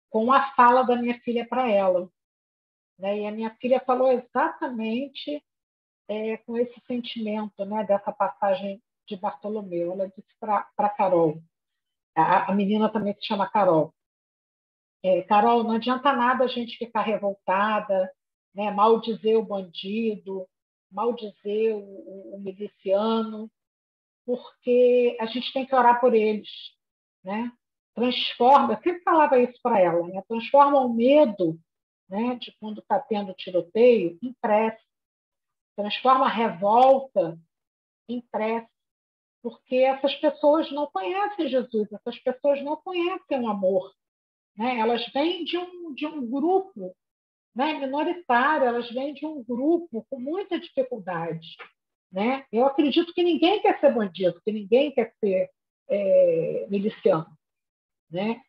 com a fala da minha filha para ela, né? E a minha filha falou exatamente com esse sentimento, né, dessa passagem de Bartolomeu. Ela disse para Carol, a menina também se chama Carol, Carol, não adianta nada a gente ficar revoltada, né? Maldizer o bandido, maldizer o miliciano, porque a gente tem que orar por eles, né? Transforma, eu sempre falava isso para ela, né? Transforma o medo, né, de quando está tendo tiroteio em prece, transforma a revolta em prece, porque essas pessoas não conhecem Jesus, essas pessoas não conhecem o amor, né? Elas vêm de um grupo, né, minoritário, elas vêm de um grupo com muita dificuldade, né? Eu acredito que ninguém quer ser bandido, que ninguém quer ser miliciano, né?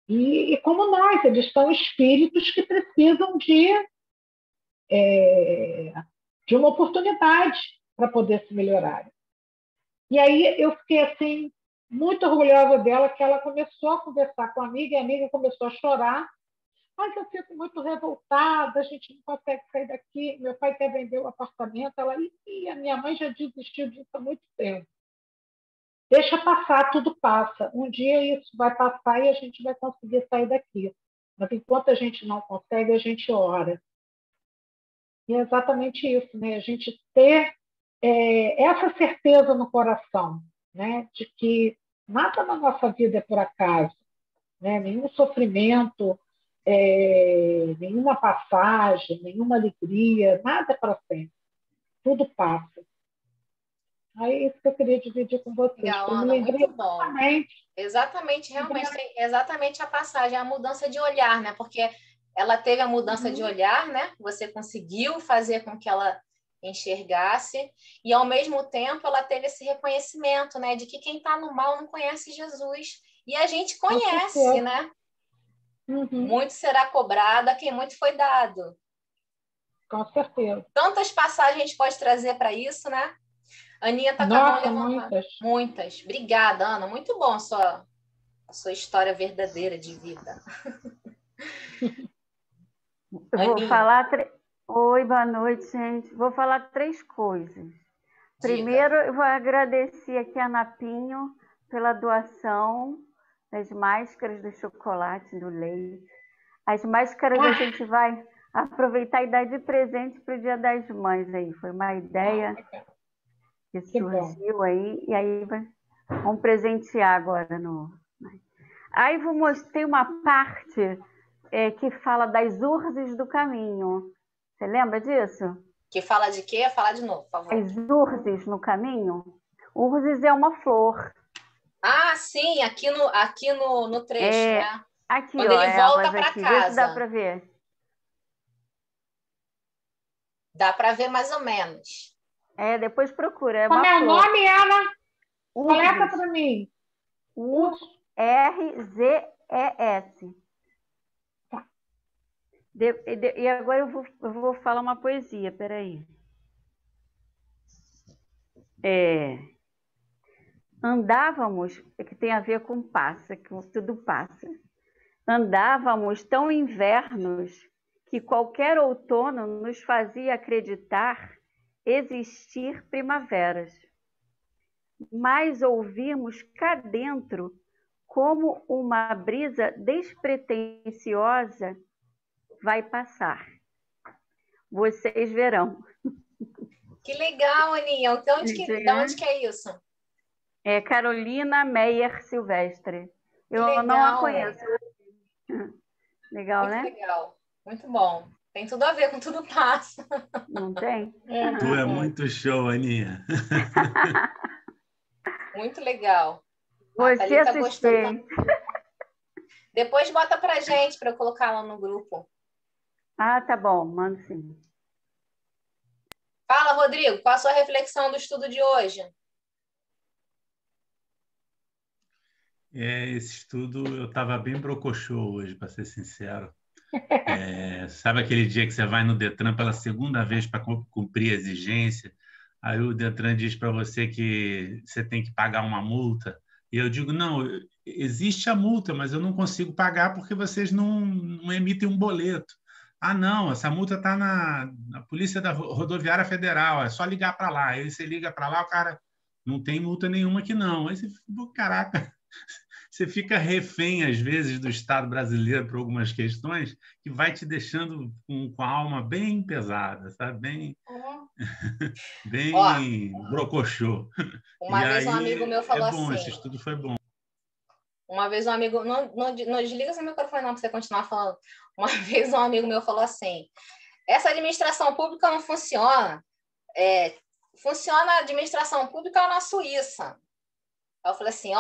E como nós, eles são espíritos que precisam de uma oportunidade para poder se melhorar. E aí eu fiquei assim muito orgulhosa dela, que ela começou a conversar com a amiga, e a amiga começou a chorar. Mas eu fico muito revoltada, a gente não consegue sair daqui, meu pai quer vender o apartamento. Ela, e a minha mãe já desistiu disso há muito tempo. Deixa passar, tudo passa. Um dia isso vai passar e a gente vai conseguir sair daqui. Mas enquanto a gente não consegue, a gente ora. E é exatamente isso, né? A gente ter essa certeza no coração, né? De que nada na nossa vida é por acaso, né? Nenhum sofrimento, nenhuma passagem, nenhuma alegria, nada é para sempre. Tudo passa. Aí é isso que eu queria dividir com vocês. Legal, Eu me Ana, lembrei muito bom. Exatamente, realmente, tem exatamente a passagem, a mudança de olhar, né? Porque ela teve a mudança de olhar, né? Você conseguiu fazer com que ela enxergasse, e ao mesmo tempo ela teve esse reconhecimento, né? De que quem está no mal não conhece Jesus. E a gente conhece, né? Muito será cobrado a quem muito foi dado. Com certeza. Tantas passagens a gente pode trazer para isso, né? Aninha está com a mão levantada. Muitas. Obrigada, Ana. Muito bom a sua história verdadeira de vida. Eu vou falar... Oi, boa noite, gente. Vou falar 3 coisas. Primeiro, eu vou agradecer aqui a Napinho pela doação das máscaras do chocolate, do leite. As máscaras a gente vai aproveitar e dar de presente para o Dia das Mães aí. Foi uma ideia que surgiu aí. E aí vamos presentear agora. Aí vou mostrar uma parte que fala das urzes do caminho. Você lembra disso? Que fala de quê? Fala de novo, por favor. As urzes no caminho. Urzes é uma flor. Ah, sim, aqui no trecho, né? Aqui, Quando ó, ele volta elas para aqui. Vê se dá casa. para ver. Dá para ver mais ou menos. Depois procura. É Como uma é o flor. nome, Ana? Coleta Urzes. para mim. U-R-Z-E-S. Tá. E agora eu vou falar uma poesia, peraí. Andávamos, que tem a ver com passa, que tudo passa. Andávamos tão invernos que qualquer outono nos fazia acreditar existir primaveras. Mas ouvimos cá dentro como uma brisa despretensiosa vai passar. Vocês verão. Que legal, Aninha. De onde que é isso? É Carolina Meyer Silvestre. Eu legal. não a conheço. Legal, muito né? Legal. Muito bom. Tem tudo a ver com Tudo Passa. Não tem? Tu é muito show, Aninha. Muito legal. Você assistiu. Depois bota pra gente, para eu colocar lá no grupo. Ah, tá bom. Mando sim. Fala, Rodrigo. Qual a sua reflexão do estudo de hoje? Esse estudo eu estava bem brocochô hoje, para ser sincero. Sabe aquele dia que você vai no Detran pela segunda vez para cumprir a exigência? Aí o Detran diz para você que você tem que pagar uma multa. E eu digo, não, existe a multa, mas eu não consigo pagar porque vocês não emitem um boleto. Ah, não, essa multa está na Polícia da Rodoviária Federal, é só ligar para lá. Aí você liga para lá, o cara não tem multa nenhuma aqui não. Aí você fica, caraca, você fica refém, às vezes, do Estado brasileiro por algumas questões que vai te deixando com a alma bem pesada, sabe? Bem brocochô. Uma vez um amigo meu falou assim... Esse estudo foi bom. Uma vez um amigo... Não desliga seu microfone não, para você continuar falando. Uma vez um amigo meu falou assim, essa administração pública não funciona. Funciona a administração pública na Suíça. Aí eu falei assim,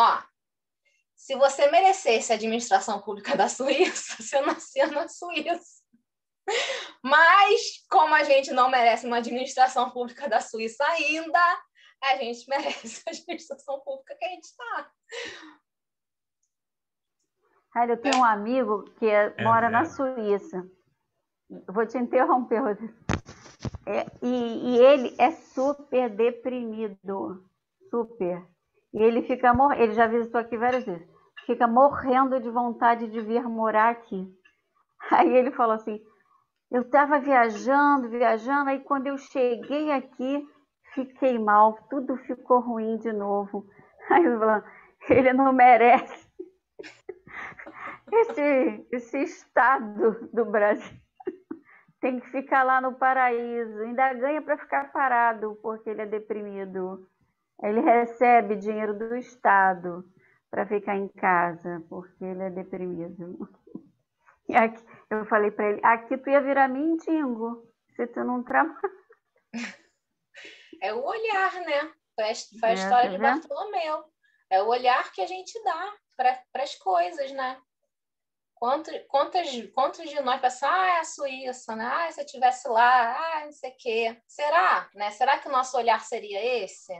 se você merecesse a administração pública da Suíça, você nascia na Suíça. Mas, como a gente não merece uma administração pública da Suíça ainda, a gente merece a administração pública que a gente está. Eu tenho um amigo que mora na Suíça. Vou te interromper, Rodrigo. E ele é super deprimido. Super. E ele fica ele já visitou aqui várias vezes. Fica morrendo de vontade de vir morar aqui. Aí ele falou assim, eu estava viajando, aí quando eu cheguei aqui, fiquei mal, tudo ficou ruim de novo. Aí eu falei, ele não merece esse estado do Brasil. Tem que ficar lá no paraíso, ainda ganha para ficar parado, porque ele é deprimido. Ele recebe dinheiro do Estado para ficar em casa, porque ele é deprimido. E aqui, eu falei para ele, aqui tu ia virar mendigo, se tu não trabalha. É o olhar, né? Foi a história de Bartolomeu. É o olhar que a gente dá para as coisas, né? Quantos de nós pensam, é a Suíça, né? Se eu estivesse lá, não sei o quê. Será? Né? Será que o nosso olhar seria esse?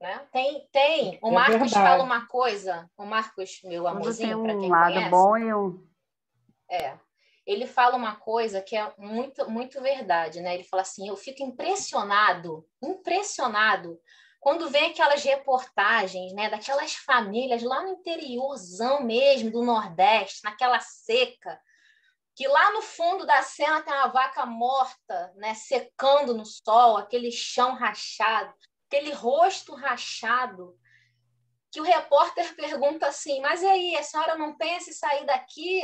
Né? Tem. O Marcos fala uma coisa, o Marcos, meu amorzinho, para quem conhece. Lado bom e um... Ele fala uma coisa que é muito, muito verdade, né? Ele fala assim, eu fico impressionado quando vem aquelas reportagens, né, daquelas famílias lá no interiorzão mesmo do Nordeste, naquela seca, que lá no fundo da cena tem uma vaca morta, né, secando no sol, aquele chão rachado, aquele rosto rachado, que o repórter pergunta assim, mas e aí, a senhora não pensa em sair daqui?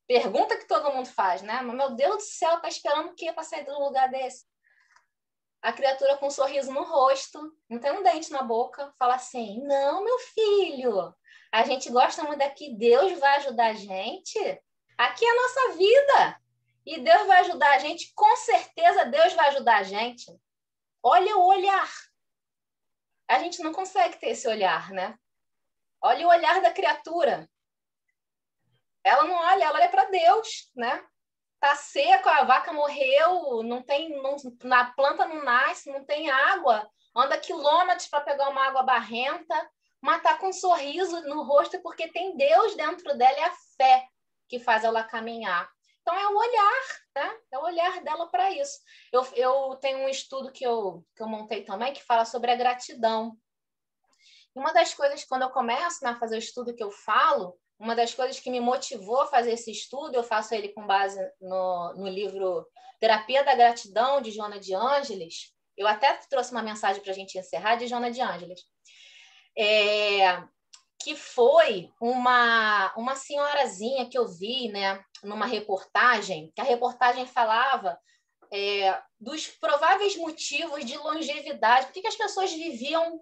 Pergunta que todo mundo faz, né? Mas, meu Deus do céu, tá esperando o quê para sair de um lugar desse? A criatura com um sorriso no rosto, não tem um dente na boca, fala assim, não, meu filho, A gente gosta muito daqui, Deus vai ajudar a gente. Aqui é a nossa vida. E Deus vai ajudar a gente, com certeza Deus vai ajudar a gente. Olha o olhar. A gente não consegue ter esse olhar, né? Olha o olhar da criatura. Ela não olha, ela olha para Deus, né? Tá seco, a vaca morreu, a planta não nasce, não tem água, anda quilômetros para pegar uma água barrenta, mas tá com um sorriso no rosto porque tem Deus dentro dela, é a fé que faz ela caminhar. Então é o olhar, né? É o olhar dela para isso. Eu tenho um estudo que eu montei também que fala sobre a gratidão. E uma das coisas, quando eu começo a fazer o estudo que eu falo, uma das coisas que me motivou a fazer esse estudo, eu faço ele com base no livro Terapia da Gratidão, de Joana de Ângeles. Eu até trouxe uma mensagem para a gente encerrar, de Joana de Ângeles. Que foi uma senhorazinha que eu vi, né, numa reportagem, que a reportagem falava dos prováveis motivos de longevidade, por que as pessoas viviam,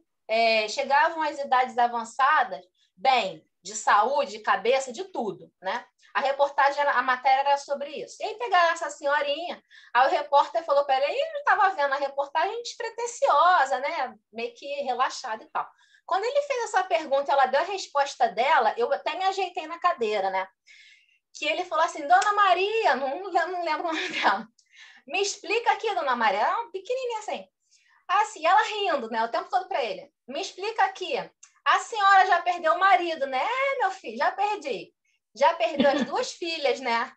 chegavam às idades avançadas, bem, de saúde, de cabeça, de tudo, né? A reportagem, a matéria era sobre isso. E aí pegaram essa senhorinha, aí o repórter falou para ele, ele estava vendo a reportagem despretensiosa, né? Meio que relaxada e tal. Quando ele fez essa pergunta, ela deu a resposta dela, eu até me ajeitei na cadeira, né? Que ele falou assim, Dona Maria, não lembro o nome dela, me explica aqui, Dona Maria, ela é uma pequenininha assim. Assim, ela rindo, né? O tempo todo para ele. Me explica aqui. A senhora já perdeu o marido, né? Meu filho, já perdi. Já perdeu as 2 filhas, né?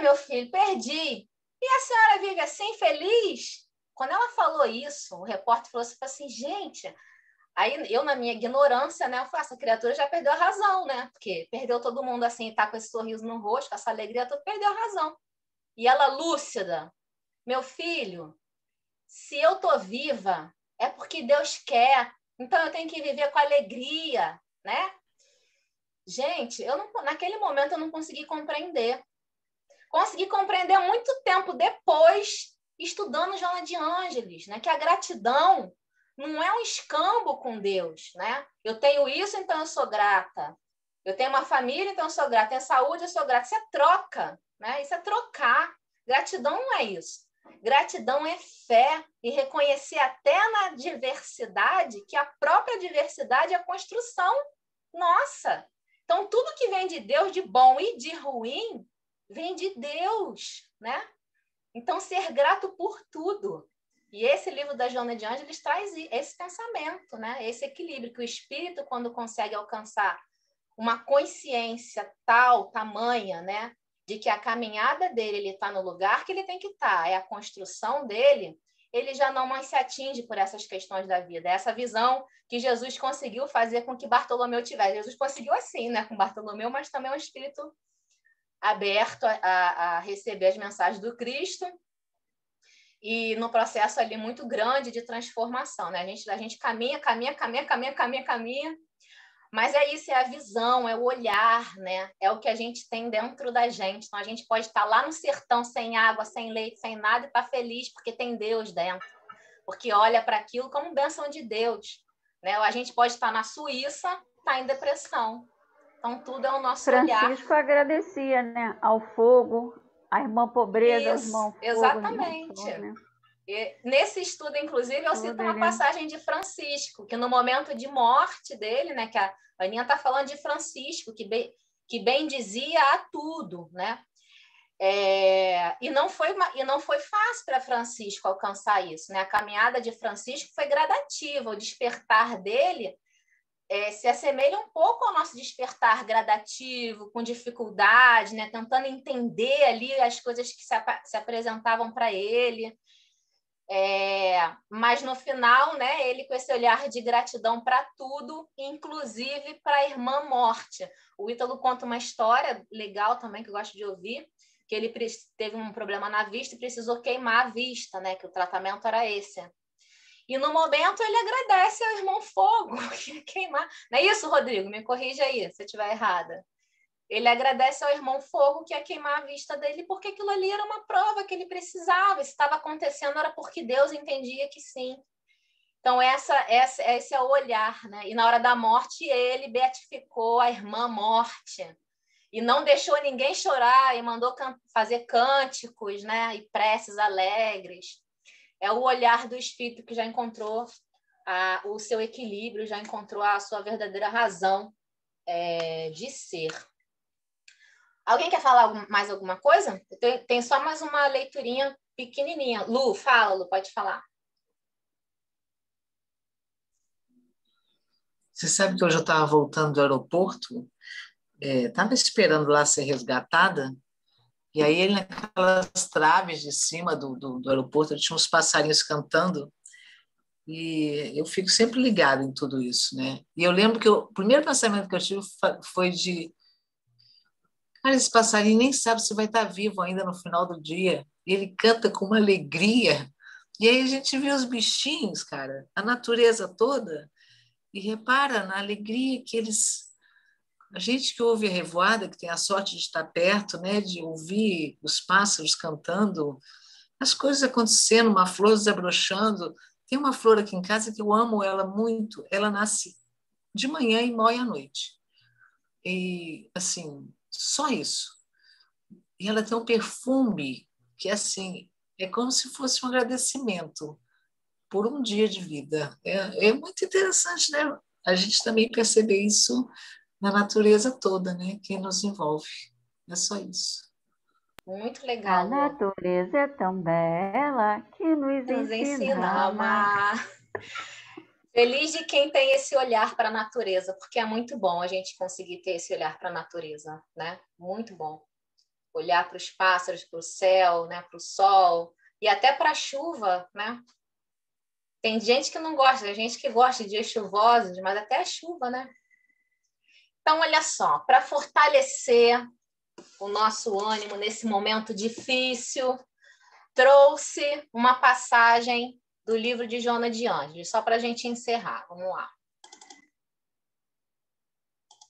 Meu filho, perdi. E a senhora vive assim, feliz? Quando ela falou isso, o repórter falou assim, gente... Aí eu, na minha ignorância, né, eu falei, essa criatura já perdeu a razão, né? Porque perdeu todo mundo assim, tá com esse sorriso no rosto, com essa alegria toda, perdeu a razão. E ela, lúcida, meu filho, se eu tô viva, é porque Deus quer. Então eu tenho que viver com alegria, né? Gente, naquele momento eu não consegui compreender. Consegui compreender muito tempo depois, estudando Joana de Ângeles, né? Que a gratidão não é um escambo com Deus, né? Eu tenho isso, então eu sou grata. Eu tenho uma família, então eu sou grata. Tenho saúde, eu sou grata. Isso é troca, né? Isso é trocar. Gratidão não é isso. Gratidão é fé e reconhecer até na diversidade que a própria diversidade é a construção nossa. Então, tudo que vem de Deus, de bom e de ruim, vem de Deus, né? Então, ser grato por tudo. E esse livro da Joana de Ângeles traz esse pensamento, né? Esse equilíbrio, que o espírito, quando consegue alcançar uma consciência tamanha, né? De que a caminhada dele, ele está no lugar que ele tem que estar, é a construção dele, ele já não mais se atinge por essas questões da vida. É essa visão que Jesus conseguiu fazer com que Bartolomeu tivesse. Jesus conseguiu assim, né? Com Bartolomeu, mas também é um espírito aberto a receber as mensagens do Cristo, e no processo ali muito grande de transformação, né? A gente caminha, mas é isso, é a visão, é o olhar, né? É o que a gente tem dentro da gente. Então a gente pode estar lá no sertão sem água, sem leite, sem nada e estar feliz porque tem Deus dentro, porque olha para aquilo como bênção de Deus, né? Ou a gente pode estar na Suíça, estar em depressão. Então tudo é o nosso olhar. Francisco agradecia, né? Ao fogo, a irmã pobreza, isso, ao irmão fogo. Exatamente. Fogo, né? E nesse estudo, inclusive, eu cito uma passagem de Francisco, que no momento de morte dele, né, que a Aninha está falando de Francisco, que bem dizia a tudo, né? E não foi fácil para Francisco alcançar isso, né? A caminhada de Francisco foi gradativa, o despertar dele se assemelha um pouco ao nosso despertar gradativo, com dificuldade, né? Tentando entender ali as coisas que se apresentavam para ele. Mas no final, né, ele com esse olhar de gratidão para tudo, inclusive para a irmã morte. O Ítalo conta uma história legal também, que eu gosto de ouvir, que ele teve um problema na vista e precisou queimar a vista, né, que o tratamento era esse. E no momento ele agradece ao irmão fogo, que ia queimar. Não é isso, Rodrigo? Me corrija aí, se eu estiver errada. Ele agradece ao irmão fogo que ia queimar a vista dele, porque aquilo ali era uma prova que ele precisava. Se estava acontecendo, era porque Deus entendia que sim. Então, esse é o olhar, né? E na hora da morte, ele beatificou a irmã morte. E não deixou ninguém chorar, e mandou fazer cânticos, né? E preces alegres. É o olhar do espírito que já encontrou o seu equilíbrio, já encontrou a sua verdadeira razão de ser. Alguém quer falar mais alguma coisa? Tem só mais uma leiturinha pequenininha. Lu, fala, Lu, pode falar. Você sabe que hoje eu estava voltando do aeroporto, estava esperando lá ser resgatada, e aí ele, naquelas traves de cima do aeroporto, tinha uns passarinhos cantando, e eu fico sempre ligada em tudo isso, né? E eu lembro que o primeiro pensamento que eu tive foi de: cara, esse passarinho nem sabe se vai estar vivo ainda no final do dia, e ele canta com uma alegria. E aí a gente vê os bichinhos, cara, a natureza toda, e repara na alegria que eles... A gente que ouve a revoada, que tem a sorte de estar perto, né, de ouvir os pássaros cantando, as coisas acontecendo, uma flor desabrochando. Tem uma flor aqui em casa que eu amo ela muito. Ela nasce de manhã e morre à noite. E, assim, só isso. E ela tem um perfume que, assim, é como se fosse um agradecimento por um dia de vida. É muito interessante, né? A gente também perceber isso na natureza toda, né? Que nos envolve. É só isso. Muito legal. A natureza é tão bela que nos ensina a amar. Feliz de quem tem esse olhar para a natureza, porque é muito bom a gente conseguir ter esse olhar para a natureza, né? Muito bom. Olhar para os pássaros, para o céu, né? Para o sol e até para a chuva, né? Tem gente que não gosta, tem gente que gosta de dias chuvosos, mas até a chuva, né? Então, olha só, para fortalecer o nosso ânimo nesse momento difícil, trouxe uma passagem do livro de Joana de Ângeles, só para a gente encerrar. Vamos lá.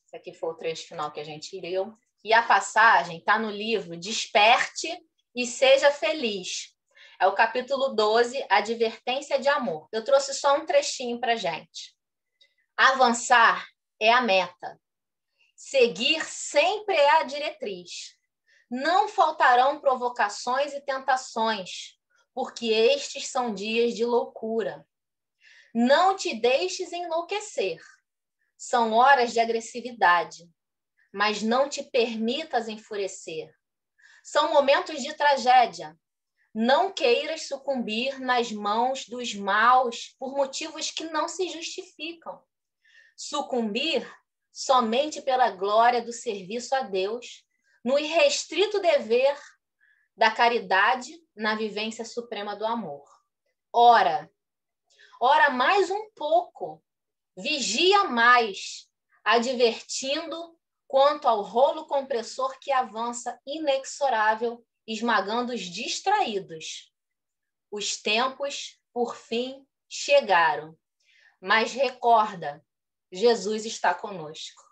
Esse aqui foi o trecho final que a gente leu. E a passagem está no livro Desperte e Seja Feliz. É o capítulo 12, Advertência de Amor. Eu trouxe só um trechinho para a gente. Avançar é a meta. Seguir sempre é a diretriz. Não faltarão provocações e tentações, porque estes são dias de loucura. Não te deixes enlouquecer. São horas de agressividade, mas não te permitas enfurecer. São momentos de tragédia. Não queiras sucumbir nas mãos dos maus por motivos que não se justificam. Sucumbir somente pela glória do serviço a Deus, no irrestrito dever da caridade, na vivência suprema do amor. Ora mais um pouco, vigia mais, advertindo quanto ao rolo compressor que avança inexorável, esmagando os distraídos. Os tempos, por fim, chegaram. Mas recorda, Jesus está conosco.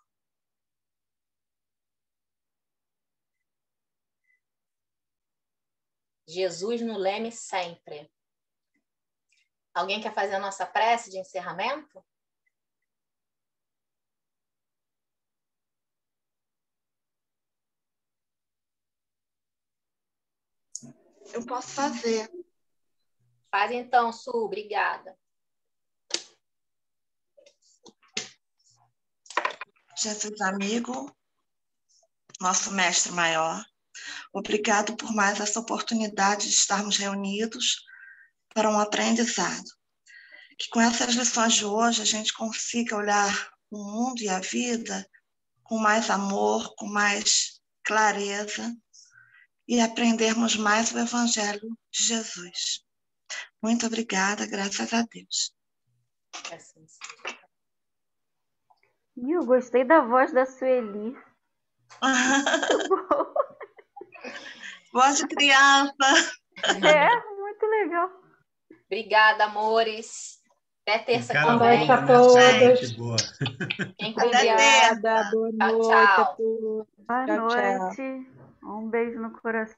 Jesus no leme sempre. Alguém quer fazer a nossa prece de encerramento? Eu posso fazer. Faz então, Su, obrigada. Jesus amigo, nosso mestre maior, obrigado por mais essa oportunidade de estarmos reunidos para um aprendizado. Que com essas lições de hoje a gente consiga olhar o mundo e a vida com mais amor, com mais clareza e aprendermos mais o Evangelho de Jesus. Muito obrigada, graças a Deus. Eu gostei da voz da Sueli. Muito bom. Voz de criança. Muito legal. Obrigada, amores. Até terça que Boa vem. noite a todos. Boa. Obrigada. Boa noite a todos. Boa noite. Um beijo no coração.